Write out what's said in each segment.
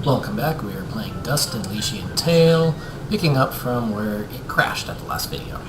Welcome back, we are playing Dust and Elysian Tale, picking up from where it crashed at the last video.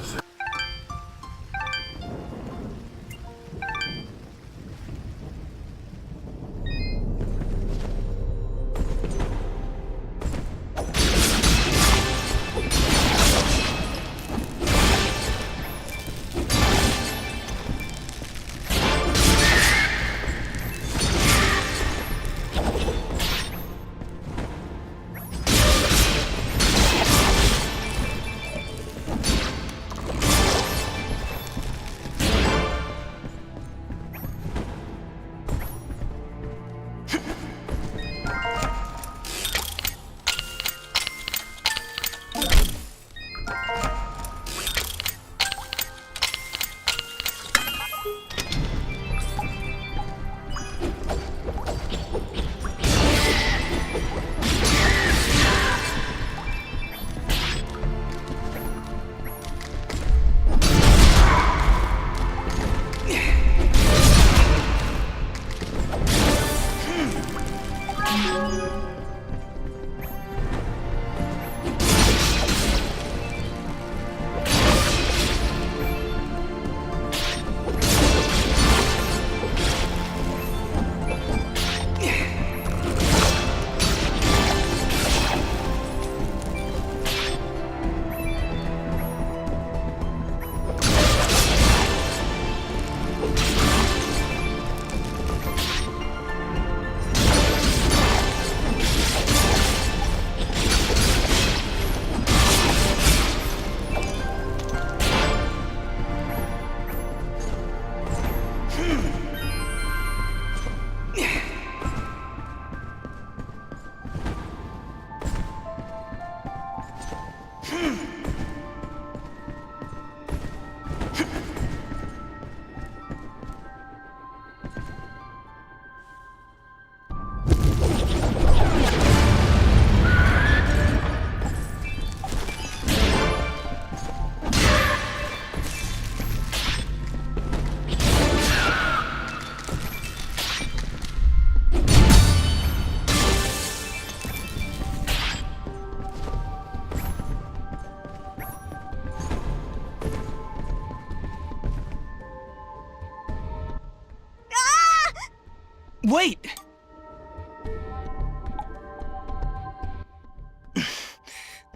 Wait!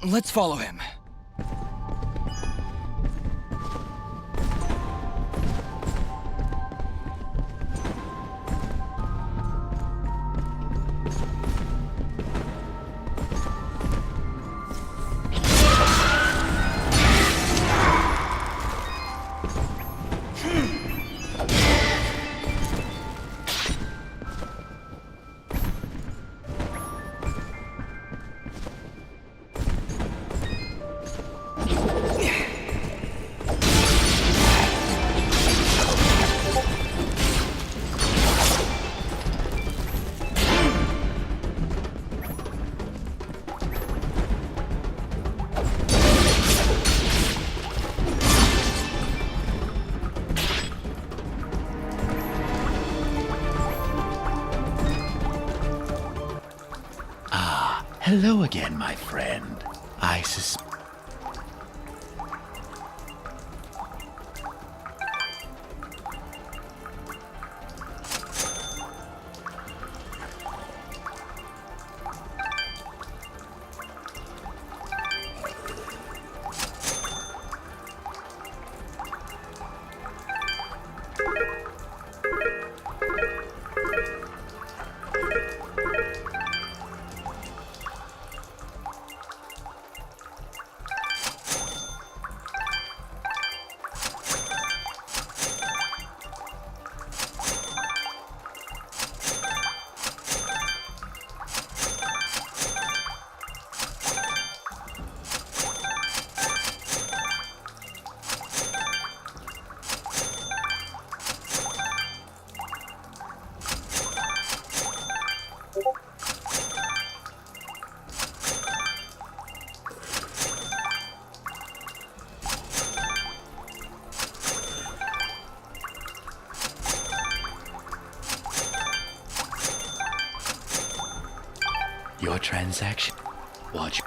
Let's follow him. Hello again, my friend. I suspect... Your transaction. Watch.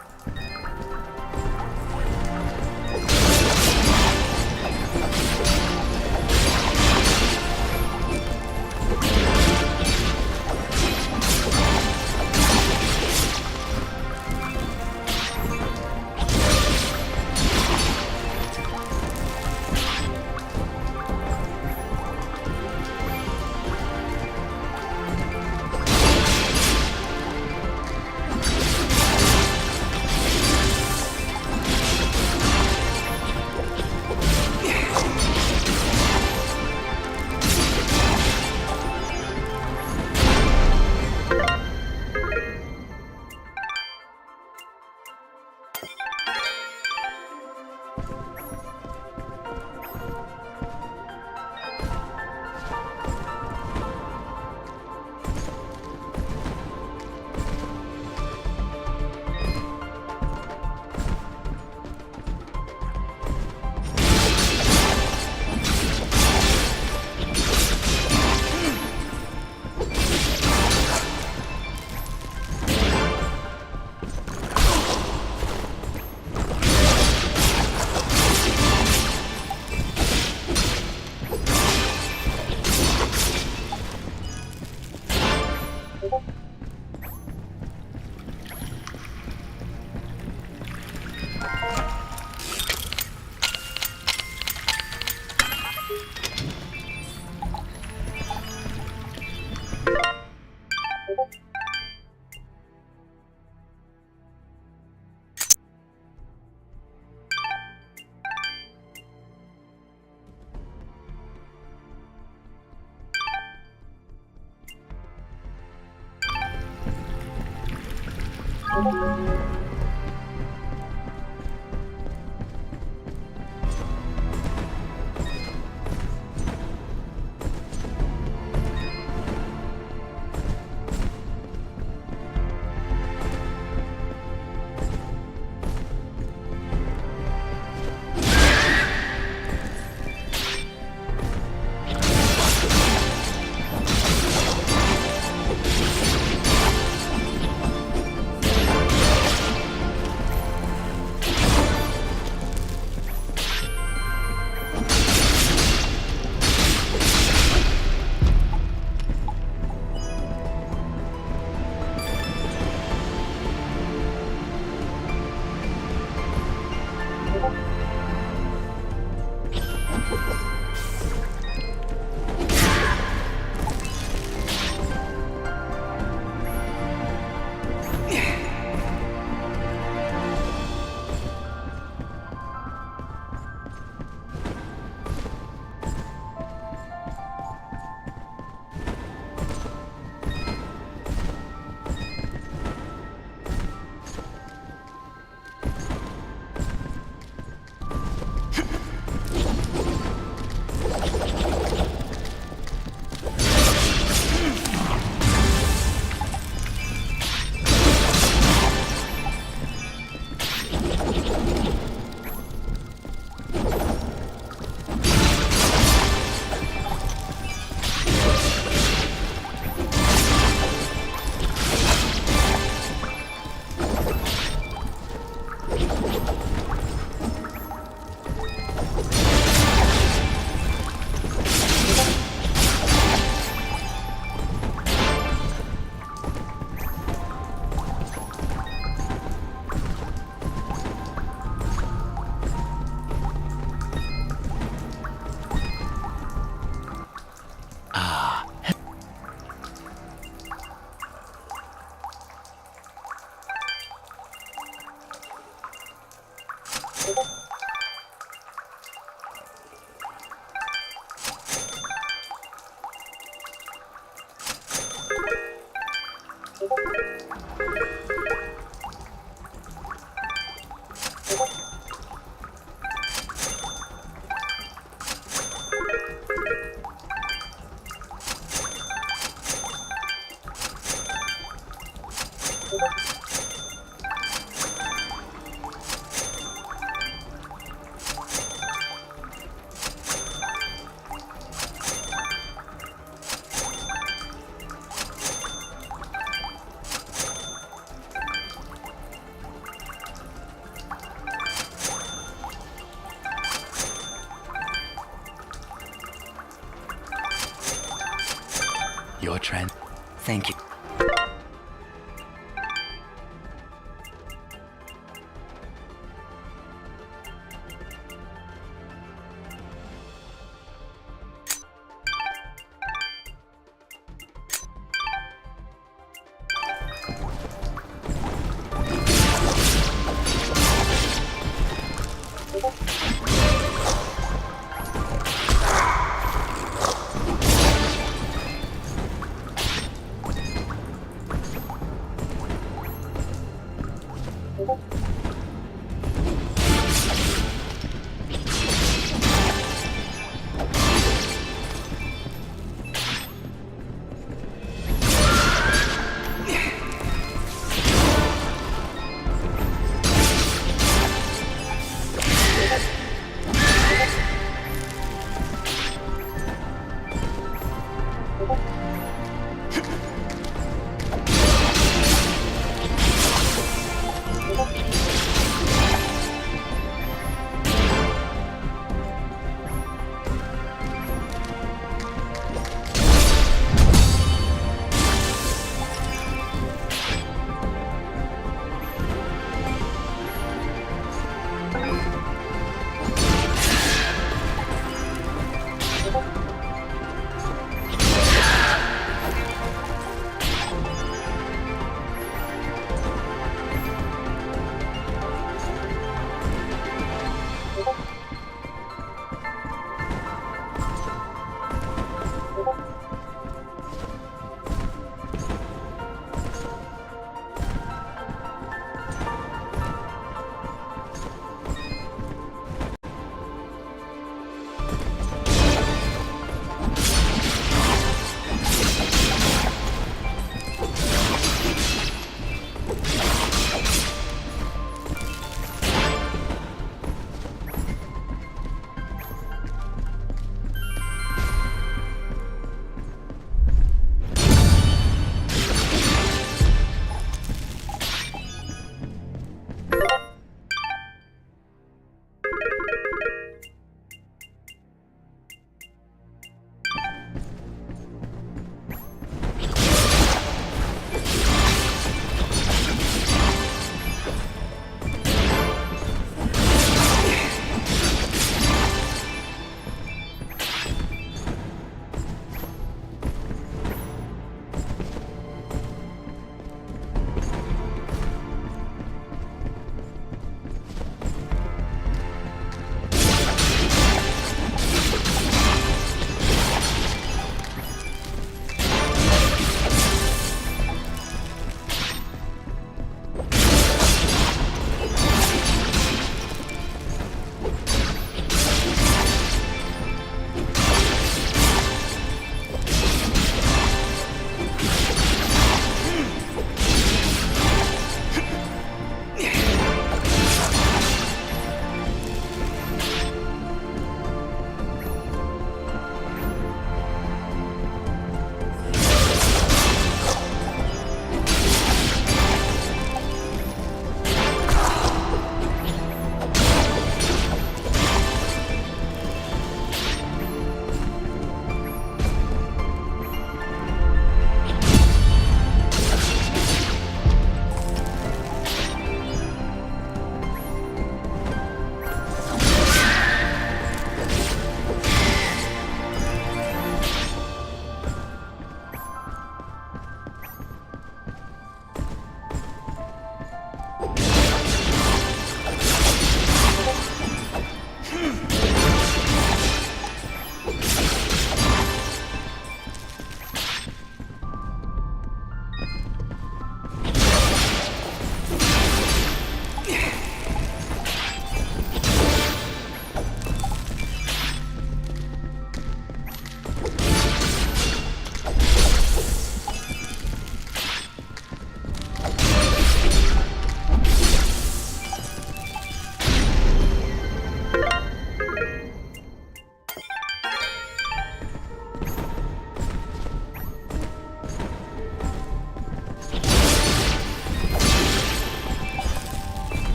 Thank you.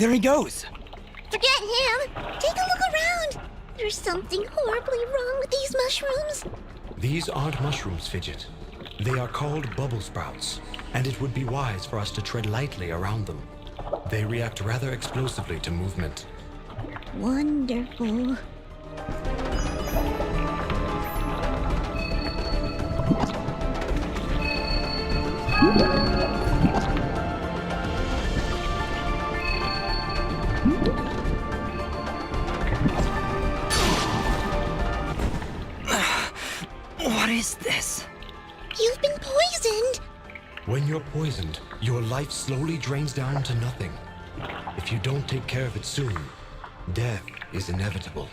There he goes! Forget him! Take a look around! There's something horribly wrong with these mushrooms. These aren't mushrooms, Fidget. They are called bubble sprouts, and it would be wise for us to tread lightly around them. They react rather explosively to movement. Wonderful. What is this? You've been poisoned! When you're poisoned, your life slowly drains down to nothing. If you don't take care of it soon, death is inevitable.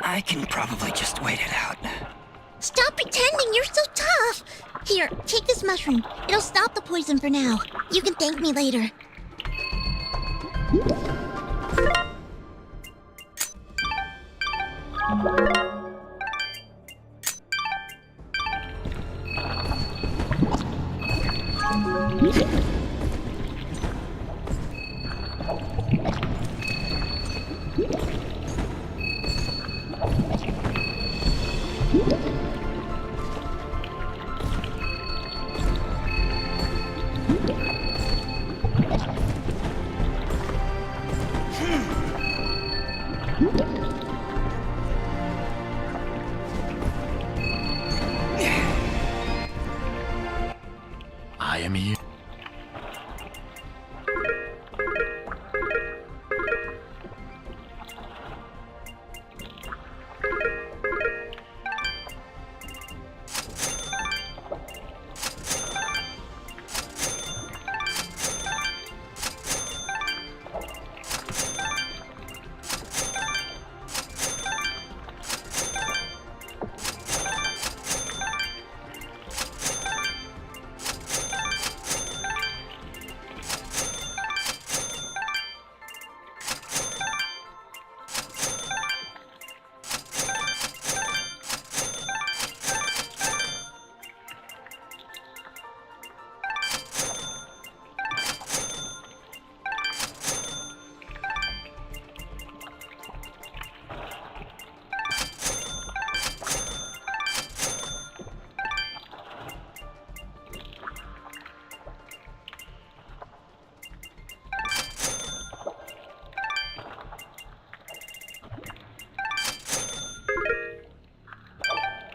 I can probably just wait it out. Stop pretending you're so tough! Here, take this mushroom. It'll stop the poison for now. You can thank me later. I am here.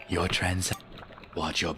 Your trans. Watch your.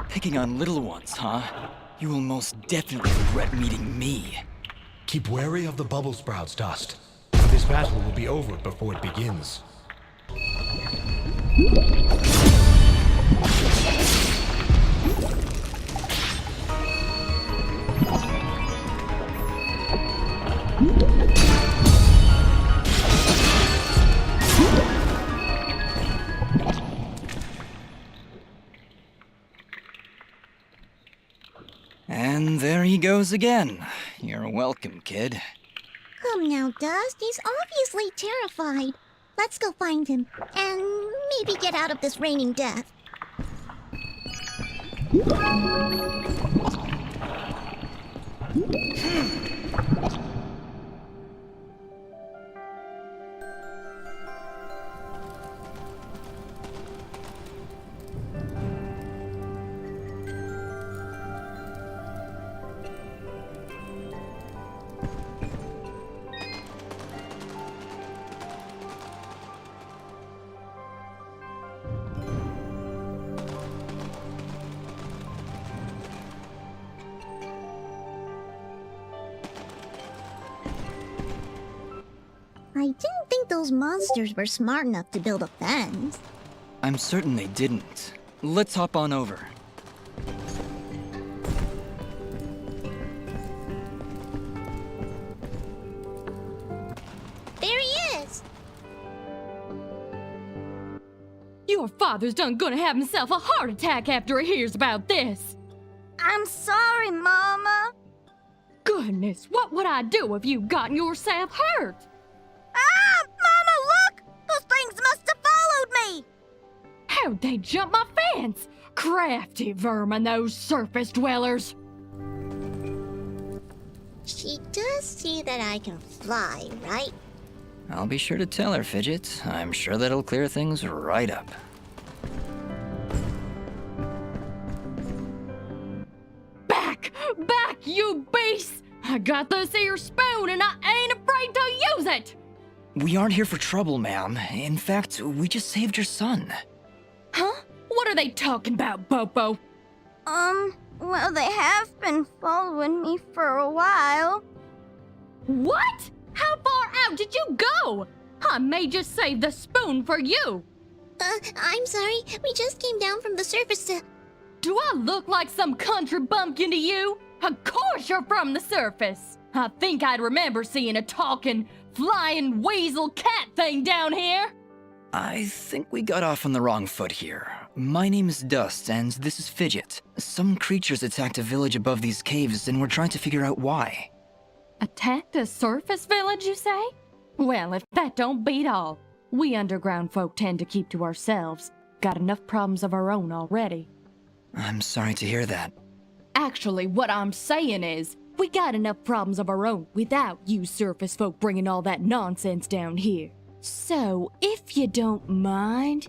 Picking on little ones, huh? You will most definitely regret meeting me. Keep wary of the bubble sprouts, Dust. This battle will be over before it begins. And there he goes again. You're welcome, kid. Come now, Dust. He's obviously terrified. Let's go find him, and maybe get out of this raining death. I didn't think those monsters were smart enough to build a fence. I'm certain they didn't. Let's hop on over. There he is! Your father's done gonna have himself a heart attack after he hears about this. I'm sorry, Mama. Goodness, what would I do if you gotten yourself hurt? Ah! Mama, look! Those things must have followed me! How'd they jump my fence? Crafty vermin, those surface dwellers. She does see that I can fly, right? I'll be sure to tell her, Fidget. I'm sure that'll clear things right up. Back! Back, you beasts! I got this here spoon and I ain't afraid to use it! We aren't here for trouble, ma'am. In fact, we just saved your son. Huh? What are they talking about, Bopo? Well, they have been following me for a while. What? How far out did you go? I may just save the spoon for you. I'm sorry. We just came down from the surface to... Do I look like some country bumpkin to you? Of course you're from the surface. I think I'd remember seeing a talking, flying weasel cat thing down here. I think we got off on the wrong foot here. My name is Dust, and this is Fidget. Some creatures attacked a village above these caves, and we're trying to figure out why. Attacked a surface village, you say? Well, if that don't beat all. We underground folk tend to keep to ourselves. Got enough problems of our own already. I'm sorry to hear that. Actually, what I'm saying is, we got enough problems of our own without you surface folk bringing all that nonsense down here. So, if you don't mind...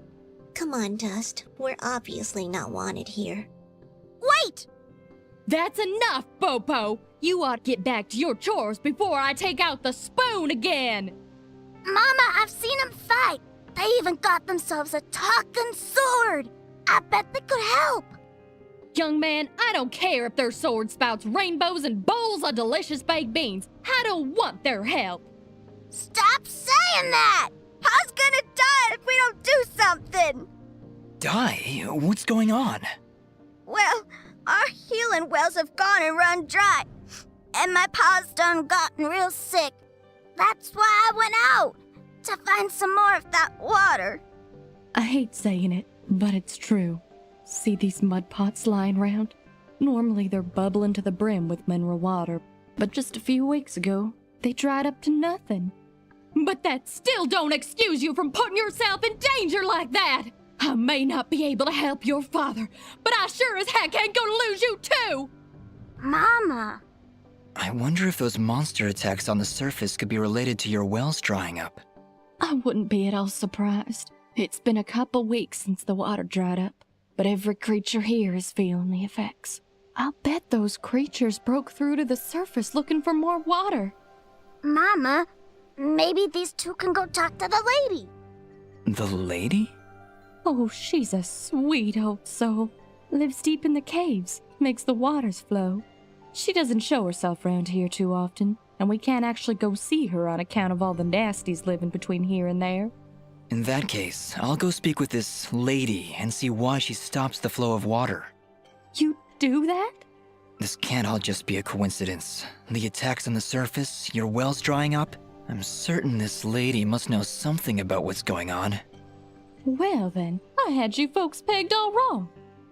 Come on, Dust. We're obviously not wanted here. Wait! That's enough, Bopo! You ought to get back to your chores before I take out the spoon again! Mama, I've seen them fight. They even got themselves a talking sword. I bet they could help. Young man, I don't care if their sword spouts rainbows and bowls of delicious baked beans. I don't want their help. Stop saying that! Pa's gonna die if we don't do something! Die? What's going on? Well, our healing wells have gone and run dry. And my pa's done gotten real sick. That's why I went out, to find some more of that water. I hate saying it, but it's true. See these mud pots lying around? Normally they're bubbling to the brim with mineral water, but just a few weeks ago, they dried up to nothing. But that still don't excuse you from putting yourself in danger like that! I may not be able to help your father, but I sure as heck ain't gonna lose you too! Mama. I wonder if those monster attacks on the surface could be related to your wells drying up. I wouldn't be at all surprised. It's been a couple weeks since the water dried up, but every creature here is feeling the effects. I'll bet those creatures broke through to the surface looking for more water. Mama, maybe these two can go talk to the lady. The lady? Oh, she's a sweet old soul. Lives deep in the caves, makes the waters flow. She doesn't show herself around here too often, and we can't actually go see her on account of all the nasties living between here and there. In that case, I'll go speak with this lady and see why she stops the flow of water. You do that? This can't all just be a coincidence. The attacks on the surface, your wells drying up. I'm certain this lady must know something about what's going on. Well then, I had you folks pegged all wrong.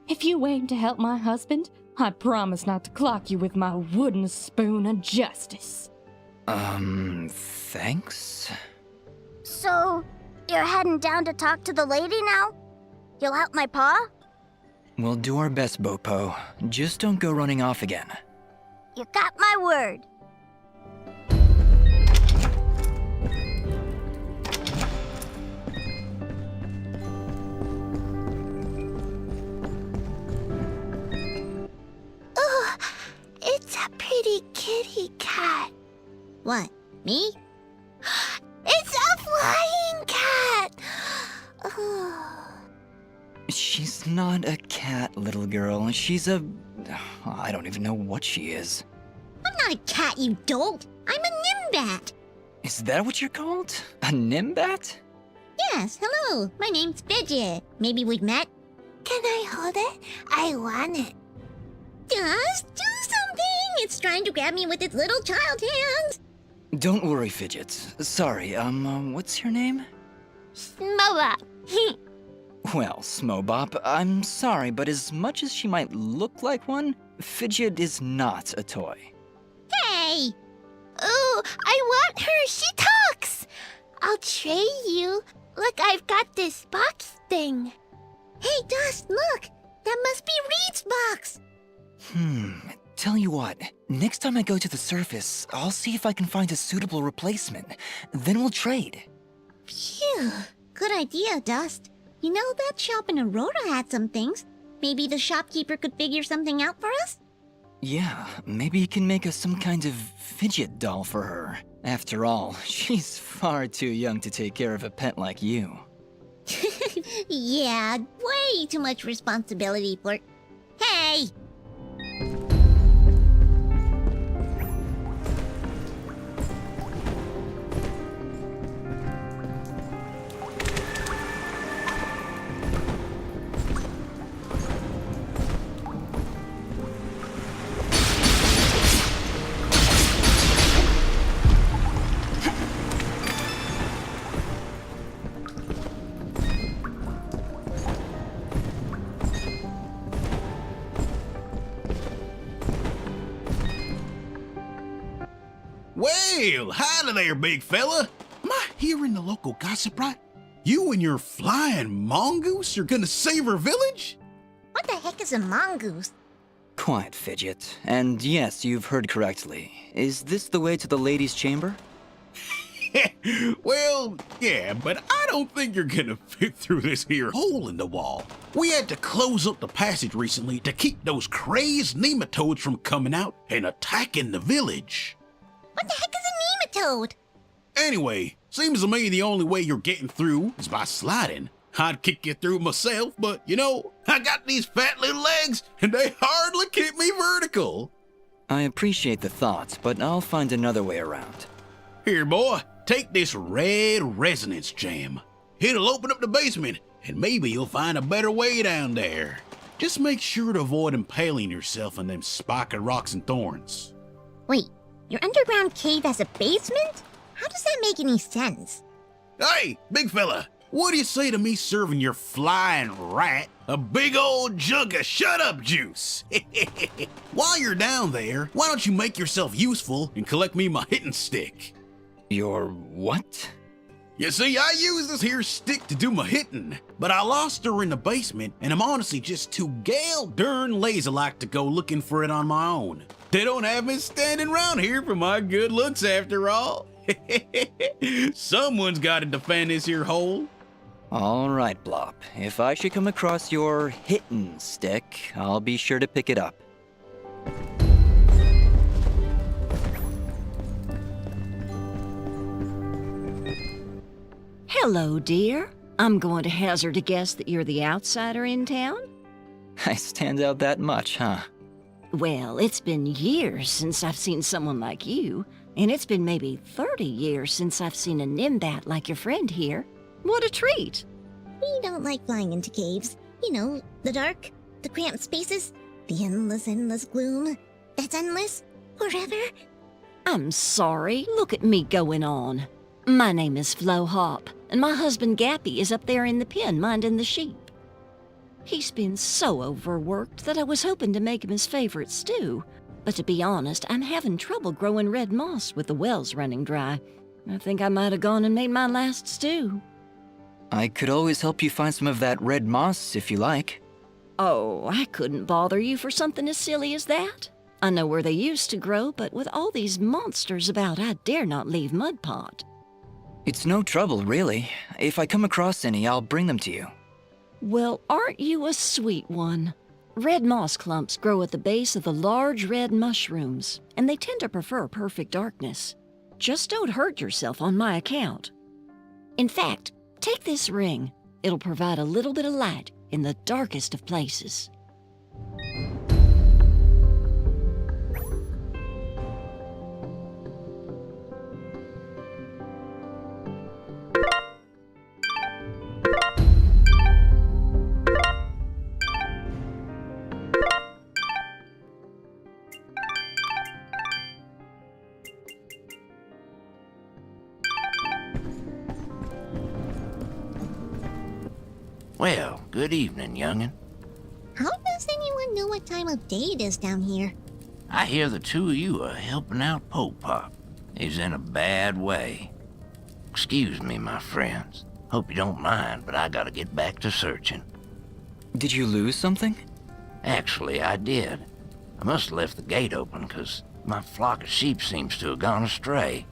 If you aim to help my husband, I promise not to clock you with my wooden spoon of justice. Thanks? So, you're heading down to talk to the lady now? You'll help my paw? We'll do our best, Bopo. Just don't go running off again. You got my word. Oh, it's a pretty kitty cat. What, me? It's a flying cat! Oh. She's not a cat, little girl. She's a... I don't even know what she is. I'm not a cat, you dolt. I'm a nimbat. Is that what you're called? A nimbat? Yes, hello. My name's Fidget. Maybe we've met? Can I hold it? I want it. Just do something. It's trying to grab me with its little child hands. Don't worry, Fidget. Sorry, what's your name? Smoa. Well, Smobop, I'm sorry, but as much as she might look like one, Fidget is not a toy. Hey! Ooh, I want her. She talks. I'll trade you. Look, I've got this box thing. Hey, Dust, look. That must be Reed's box. Tell you what, next time I go to the surface, I'll see if I can find a suitable replacement. Then we'll trade. Phew. Good idea, Dust. You know, that shop in Aurora had some things. Maybe the shopkeeper could figure something out for us? Yeah, maybe you can make us some kind of fidget doll for her. After all, she's far too young to take care of a pet like you. Yeah, way too much responsibility for... Hey! Well, howdy there, big fella. Am I hearing the local gossip right? You and your flying mongoose are gonna save our village? What the heck is a mongoose? Quiet, Fidget. And yes, you've heard correctly. Is this the way to the ladies' chamber? Well, yeah, but I don't think you're gonna fit through this here hole in the wall. We had to close up the passage recently to keep those crazed nematodes from coming out and attacking the village. What the heck is a nematode? Anyway, seems to me the only way you're getting through is by sliding. I'd kick you through myself, but you know, I got these fat little legs and they hardly keep me vertical. I appreciate the thought, but I'll find another way around. Here, boy, take this red resonance gem. It'll open up the basement, and maybe you'll find a better way down there. Just make sure to avoid impaling yourself on them spiky rocks and thorns. Wait, your underground cave has a basement? How does that make any sense? Hey, big fella, what do you say to me serving your flying rat a big old jug of shut-up juice? While you're down there, why don't you make yourself useful and collect me my hitting stick? Your what? You see, I use this here stick to do my hitting, but I lost her in the basement, and I'm honestly just too gal darn lazy-like to go looking for it on my own. They don't have me standing around here for my good looks after all. Someone's got to defend this here hole. All right, Blop. If I should come across your hittin' stick, I'll be sure to pick it up. Hello, dear. I'm going to hazard a guess that you're the outsider in town? I stand out that much, huh? Well, it's been years since I've seen someone like you, and it's been maybe 30 years since I've seen a nimbat like your friend here. What a treat! We don't like flying into caves. You know, the dark, the cramped spaces, the endless gloom. That's endless, forever. I'm sorry. Look at me going on. My name is Flo Hop, and my husband Gappy is up there in the pen minding the sheep. He's been so overworked that I was hoping to make him his favorite stew. But to be honest, I'm having trouble growing red moss with the wells running dry. I think I might have gone and made my last stew. I could always help you find some of that red moss if you like. Oh, I couldn't bother you for something as silly as that. I know where they used to grow, but with all these monsters about, I dare not leave Mudpot. It's no trouble, really. If I come across any, I'll bring them to you. Well, aren't you a sweet one? Red moss clumps grow at the base of the large red mushrooms, and they tend to prefer perfect darkness. Just don't hurt yourself on my account. In fact, take this ring. It'll provide a little bit of light in the darkest of places. Well, good evening, young'un. How does anyone know what time of day it is down here? I hear the two of you are helping out Poke Pop. He's in a bad way. Excuse me, my friends. Hope you don't mind, but I gotta get back to searching. Did you lose something? Actually, I did. I must have left the gate open, 'cause my flock of sheep seems to have gone astray.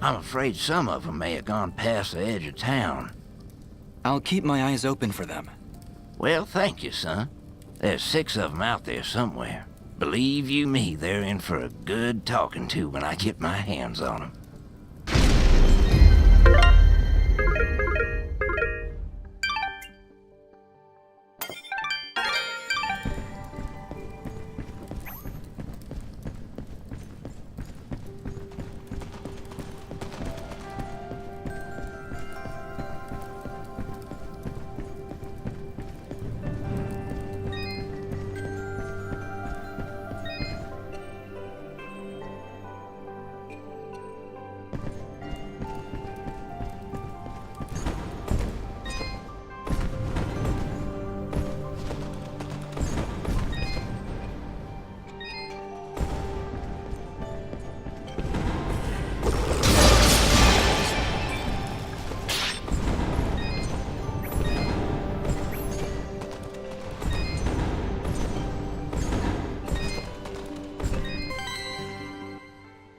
I'm afraid some of them may have gone past the edge of town. I'll keep my eyes open for them. Well, thank you, son. There's 6 of them out there somewhere. Believe you me, they're in for a good talking to when I get my hands on them.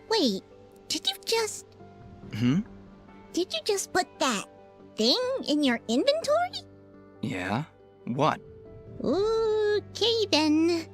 Wait, did you just... Hmm? Did you just put that thing in your inventory? Yeah? What? Okay then.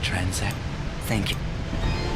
transact. Thank you.